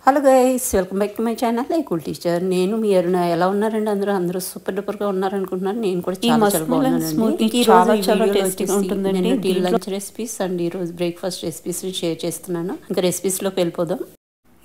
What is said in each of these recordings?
Hello guys, welcome back to my channel cool teacher. నేను మీ అరుణ. ఎలా ఉన్నారండి? అందరూ సూపర్ డూపర్ గా ఉన్నారనుకుంటున్నాను. నేను కూడా చాలా బాగున్నానండి. చాలా టేస్టీగా ఉంటుందండి. లంచ్ రెసిపీస్ అండ్ ఈ రోజు బ్రేక్ఫాస్ట్ రెసిపీస్ షేర్ చేస్తున్నాను. ఇంకా రెసిపీస్ లోకి వెళ్ళిపోదాం.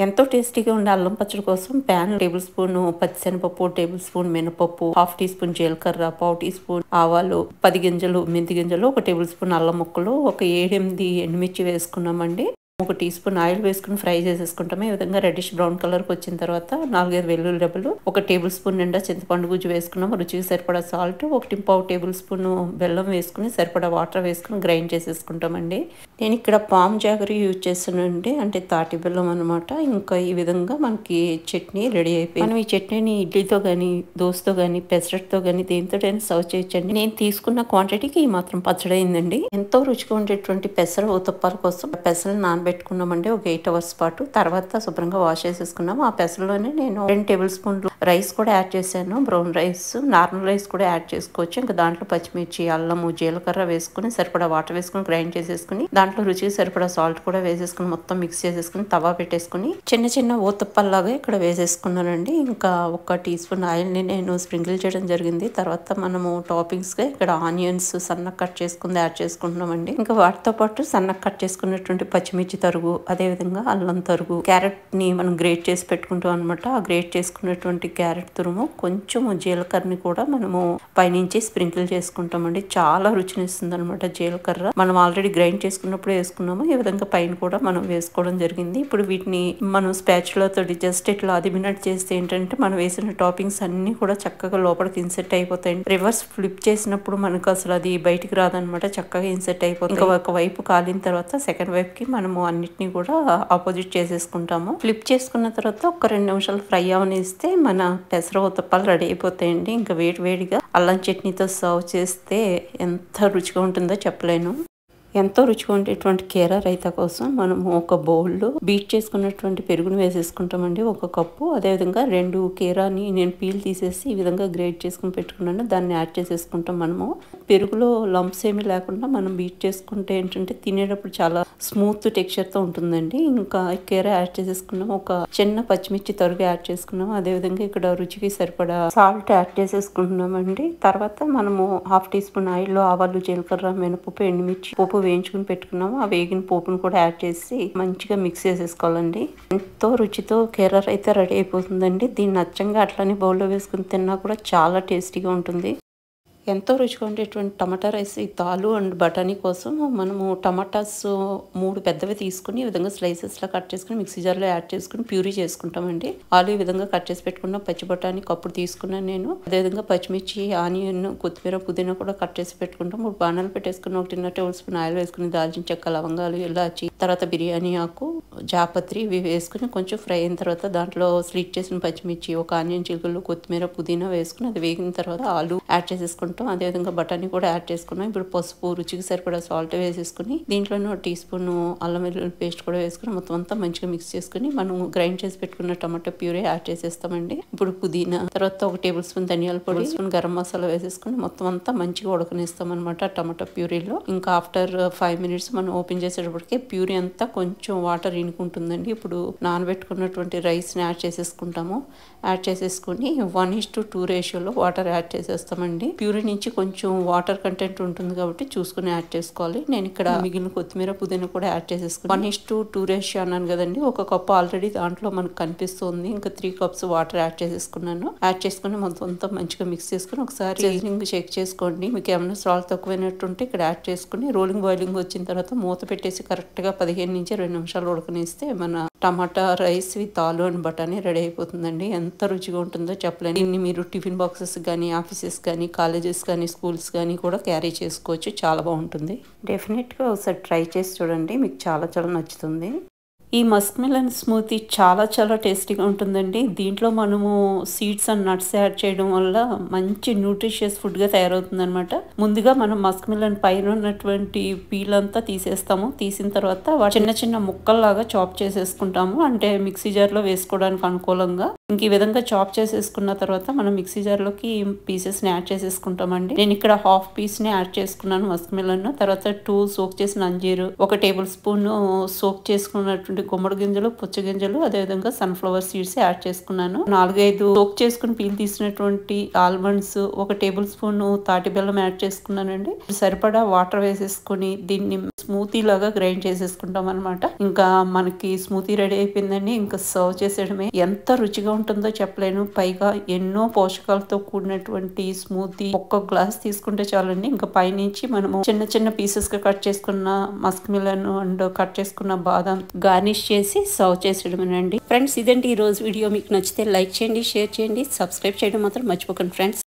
ఎంతో టేస్టీగా ఉండే అల్లం పచ్చడి కోసం ప్యాన్ టేబుల్ స్పూన్ పచ్చిశనగపప్పు, టేబుల్ స్పూన్ మినపప్పు, హాఫ్ టీ స్పూన్ జీలకర్ర, పావు టీ స్పూన్ ఆవాలు, 10 గింజలు మెంతి గింజలు, 1 టేబుల్ స్పూన్ అల్లం ముక్కలు, ఒక 7-8 ఎండుమిర్చి వేసుకున్నామండి. 1 టీ స్పూన్ ఆయిల్ వేసుకుని ఫ్రై చేసేసుకుంటాము. ఈ విధంగా రెడ్డిష్ బ్రౌన్ కలర్ కి వచ్చిన తర్వాత 4-5 వెల్లుల్లి రెబ్బలు, 1 టేబుల్ స్పూన్ నిండా చింతపండు గుజ్జు వేసుకున్నాము. రుచికి సరిపడా సాల్ట్, 1 టేబుల్ స్పూన్ బెల్లం వేసుకుని సరిపడా వాటర్ వేసుకుని గ్రైండ్ చేసేసుకుంటామండి. నేను ఇక్కడ పామ్ జాగరి యూజ్ చేస్తున్నానండి, అంటే తాటి బెల్లం అనమాట. ఇంకా ఈ విధంగా మనకి చట్నీ రెడీ అయిపోయింది. మనం ఈ చట్నీని ఇడ్లీతో గానీ, దోశతో గానీ, పెసరట్తో గానీ దేనితోటైనా సర్వ్ చేయొచ్చండి. నేను తీసుకున్న క్వాంటిటీకి ఈ మాత్రం పచ్చడి అయిందండి. ఎంతో రుచిగా ఉండేటువంటి పెసర ఉతప్పాల కోసం పెసరలు నానబెట్టుకున్నామండి ఒక 8 hours పాటు. తర్వాత శుభ్రంగా వాష్ చేసేసుకున్నాము. ఆ పెసరలోనే నేను 2 టేబుల్ స్పూన్లు రైస్ కూడా యాడ్ చేశాను. బ్రౌన్ రైస్, నార్మల్ రైస్ కూడా యాడ్ చేసుకోవచ్చు. ఇంకా దాంట్లో పచ్చిమిర్చి, అల్లము, జీలకర్ర వేసుకుని సరిపడా వాటర్ వేసుకుని గ్రైండ్ చేసేసుకుని దాంట్లో రుచికి సరిపడా సాల్ట్ కూడా వేసేసుకుని మొత్తం మిక్స్ చేసేసుకుని తవా పెట్టేసుకుని చిన్న చిన్న ఊతప్పల్లాగా ఇక్కడ వేసేసుకున్నానండి. ఇంకా 1 టీ స్పూన్ ఆయిల్ ని నేను స్ప్రింకిల్ చేయడం జరిగింది. తర్వాత మనము టాపింగ్స్ గా ఇక్కడ ఆనియన్స్ సన్నగా కట్ చేసుకుని యాడ్ చేసుకుంటున్నామండి. ఇంకా వాటితో పాటు సన్నగా కట్ చేసుకున్నటువంటి పచ్చిమిర్చి తరుగు, అదే విధంగా అల్లం తరుగు, క్యారెట్ ని మనం గ్రేట్ చేసి పెట్టుకుంటాం అనమాట. ఆ గ్రేట్ చేసుకున్నటువంటి క్యారెట్ తురుము, కొంచెం జీలకర్రని కూడా మనము పైనుంచి స్ప్రింకిల్ చేసుకుంటామండి. చాలా రుచినిస్తుంది అనమాట జీలకర్ర. మనం ఆల్రెడీ గ్రైండ్ చేసుకున్నప్పుడు వేసుకున్నాము. ఈ విధంగా పైన కూడా మనం వేసుకోవడం జరిగింది. ఇప్పుడు వీటిని మనం స్పాచులా తోటి జస్ట్ ఇట్లా అదిమినట్టు చేస్తే ఏంటంటే మనం వేసిన టాపింగ్స్ అన్ని కూడా చక్కగా లోపలికి ఇన్సెట్ అయిపోతాయి. రివర్స్ ఫ్లిప్ చేసినప్పుడు మనకు అసలు అది బయటికి రాదనమాట, చక్కగా ఇన్సెట్ అయిపోతుంది. ఇంకా ఒక వైపు కాలిన తర్వాత సెకండ్ వైపు కి మనము అన్నిటిని కూడా ఆపోజిట్ చేసేసుకుంటాము. ఫ్లిప్ చేసుకున్న తర్వాత ఒక 2 నిమిషాలు ఫ్రై అవనిస్తే మన పెసర ఉతప్పాలు రెడీ అయిపోతాయండి. ఇంకా వేడిగా అల్లం చట్నీతో సర్వ్ చేస్తే ఎంత రుచిగా ఉంటుందో చెప్పలేను. ఎంతో రుచిగా ఉండేటువంటి కీరా రైతా కోసం మనము ఒక బౌల్లో బీట్ చేసుకున్నటువంటి పెరుగును వేసేసుకుంటామండి, 1 కప్పు. అదేవిధంగా 2 కీరాని నేను పీల్ తీసేసి ఈ విధంగా గ్రేట్ చేసుకుని పెట్టుకున్నాను, దాన్ని యాడ్ చేసేసుకుంటాం. మనము పెరుగులో లంప్స్ ఏమీ లేకుండా మనం బీట్ చేసుకుంటే ఏంటంటే తినేటప్పుడు చాలా స్మూత్ టెక్స్చర్తో ఉంటుందండి. ఇంకా కీరా యాడ్ చేసేసుకున్నాము. ఒక చిన్న పచ్చిమిర్చి తరుగు యాడ్ చేసుకున్నాము. అదేవిధంగా ఇక్కడ రుచికి సరిపడా సాల్ట్ యాడ్ చేసేసుకుంటున్నామండి. తర్వాత మనము 1/2 టీ స్పూన్ ఆయిల్లో ఆవాలు, జీలకర్ర, మినపప్పు, ఎండుమిర్చి పోపు వేయించుకుని పెట్టుకున్నాము. ఆ వేగిన పోపును కూడా యాడ్ చేసి మంచిగా మిక్స్ చేసేసుకోవాలండి. ఎంతో రుచితో కీరా రైతా రెడీ అయిపోతుందండి. దీన్ని అచ్చంగా అట్లనే బౌల్లో వేసుకుని తిన్నా కూడా చాలా టేస్టీగా ఉంటుంది. ఎంతో రుచిగా ఉండేటువంటి టమాటా రైస్ ఈ తాలు అండ్ బఠానీ కోసం మనము టమాటాస్ 3 పెద్దవి తీసుకుని ఈ విధంగా స్లైసెస్ లా కట్ చేసుకుని మిక్సీ జార్లో యాడ్ చేసుకుని ప్యూరీ చేసుకుంటామండి. ఆలు ఈ విధంగా కట్ చేసి పెట్టుకున్న పచ్చి బఠానీ కప్పుడు తీసుకున్నాను నేను. అదేవిధంగా పచ్చిమిర్చి, ఆనియన్, కొత్తిమీర, పుదీనా కూడా కట్ చేసి పెట్టుకుంటాం. 3 బాణాలు పెట్టేసుకుని 1.5 టేబుల్ స్పూన్ ఆయిల్ వేసుకుని దాల్చిన చెక్క, లవంగాలు, ఇలాచి, తర్వాత బిర్యానీ ఆకు, జాపత్రి ఇవి వేసుకుని కొంచెం ఫ్రై అయిన తర్వాత దాంట్లో స్లిట్ చేసిన పచ్చిమిర్చి, 1 ఆనియన్ చిలుకలు, కొత్తిమీర, పుదీనా వేసుకుని అది వేగిన తర్వాత ఆలు యాడ్ చేసేసుకుంటాం. అదేవిధంగా బఠానీ కూడా యాడ్ చేసుకున్నాం. ఇప్పుడు పసుపు, రుచికి సరిపడా సాల్ట్ వేసేసుకుని దీంట్లోనే 1 టీ స్పూన్ అల్లం వెల్లుల్లి పేస్ట్ కూడా వేసుకుని మొత్తం అంతా మంచిగా మిక్స్ చేసుకుని మనం గ్రైండ్ చేసి పెట్టుకున్న టమాటో ప్యూరీ యాడ్ చేసేస్తామండి. ఇప్పుడు పుదీనా, తర్వాత 1 టేబుల్ స్పూన్ ధనియాల పొడి, స్పూన్ గరం మసాలా వేసేసుకుని మొత్తం అంతా మంచిగా ఉడకనిస్తాం అనమాట టమాటో ప్యూరీలో. ఇంకా ఆఫ్టర్ 5 minutes మనం ఓపెన్ చేసేటప్పటికే ప్యూరీ అంతా కొంచెం వాటర్ ఇనుకుంటుందండి. ఇప్పుడు నానబెట్టుకున్నటువంటి రైస్ ని యాడ్ చేసేసుకుంటాము. యాడ్ చేసేసుకుని 1:2 రేషియోలో వాటర్ యాడ్ చేసేస్తామండి. ప్యూరీ నుంచి కొంచెం వాటర్ కంటెంట్ ఉంటుంది కాబట్టి చూసుకుని యాడ్ చేసుకోవాలి. నేను ఇక్కడ మిగిలిన కొత్తిమీర, పుదీనా కూడా యాడ్ చేసేసుకుని 1:2 రేషియో అన్నాను కదండి. 1 కప్పు ఆల్రెడీ దాంట్లో మనకు కనిపిస్తుంది. ఇంకా 3 cups వాటర్ యాడ్ చేసేసుకున్నాను. యాడ్ చేసుకుని మొత్తం అంతా మంచిగా మిక్స్ చేసుకుని ఒకసారి సీజనింగ్ చెక్ చేసుకోండి. మీకు ఏమైనా సాల్ట్ తక్కువైనట్టుంటే ఇక్కడ యాడ్ చేసుకుని రోలింగ్ బాయిలింగ్ వచ్చిన తర్వాత మూత పెట్టేసి కరెక్ట్ గా 15 నుంచి 20 నిమిషాలు ఉడకనిస్తే మన టమాటా రైస్ విత్ ఆలు అండ్ బఠానీ రెడీ అయిపోతుందండి. ఎంత రుచిగా ఉంటుందో చెప్పలేను. దీన్ని మీరు టిఫిన్ బాక్సెస్ కానీ, ఆఫీసెస్ కానీ, కాలేజెస్ కానీ, స్కూల్స్ కానీ కూడా క్యారీ చేసుకోవచ్చు. చాలా బాగుంటుంది. డెఫినెట్గా ఒకసారి ట్రై చేసి చూడండి, మీకు చాలా నచ్చుతుంది. ఈ మస్క్ మిలన్ స్మూతీ చాలా టేస్టీగా ఉంటుందండి. దీంట్లో మనము సీడ్స్ అండ్ నట్స్ యాడ్ చేయడం వల్ల మంచి న్యూట్రిషియస్ ఫుడ్గా తయారవుతుంది అనమాట. ముందుగా మనం మస్క్ మిలన్ పైన ఉన్నటువంటి పీల్ అంతా తీసేస్తాము. తీసిన తర్వాత చిన్న ముక్కల్లాగా చాప్ చేసేసుకుంటాము, అంటే మిక్సీ జార్లో వేసుకోవడానికి అనుకూలంగా. ఇంక ఈ విధంగా చాప్ చేసేసుకున్న తర్వాత మనం మిక్సీ జార్లోకి పీసెస్ని యాడ్ చేసేసుకుంటామండి. నేను ఇక్కడ హాఫ్ పీస్ని యాడ్ చేసుకున్నాను మస్క్ మిలన్. తర్వాత 2 సోక్ చేసిన అంజీరు, 1 టేబుల్ స్పూన్ సోక్ చేసుకున్నటువంటి గుమ్మడి గింజలు, పుచ్చ గింజలు, అదేవిధంగా సన్ఫ్లవర్ సీడ్స్ యాడ్ చేసుకున్నాను. 4-5 సోక్ చేసుకుని పీల్ తీసినటువంటి ఆల్మండ్స్, 1 టేబుల్ స్పూన్ తాటి బెల్లం యాడ్ చేసుకున్నానండి. సరిపడా వాటర్ వేసేసుకుని దీన్ని స్మూతీ లాగా గ్రైండ్ చేసేసుకుంటాం అనమాట. ఇంకా మనకి స్మూతీ రెడీ అయిపోయిందండి. ఇంకా సర్వ్ చేసేయడమే. ఎంత రుచిగా ఉంటుందో చెప్పలేను. పైగా ఎన్నో పోషకాలతో కూడినటువంటి స్మూతీ ఒక్క గ్లాస్ తీసుకుంటే చాలండి. ఇంకా పైనుంచి మనము చిన్న చిన్న పీసెస్ గా కట్ చేసుకున్న మస్క్ మిలన్ అండ్ కట్ చేసుకున్న బాదం గార్నిష్ చేసి సర్వ్ చేసేయడమేనండి. ఫ్రెండ్స్, ఇదండి ఈ రోజు వీడియో. మీకు నచ్చితే లైక్ చేయండి, షేర్ చేయండి, సబ్స్క్రైబ్ చేయడం మాత్రం మర్చిపోకండి ఫ్రెండ్స్.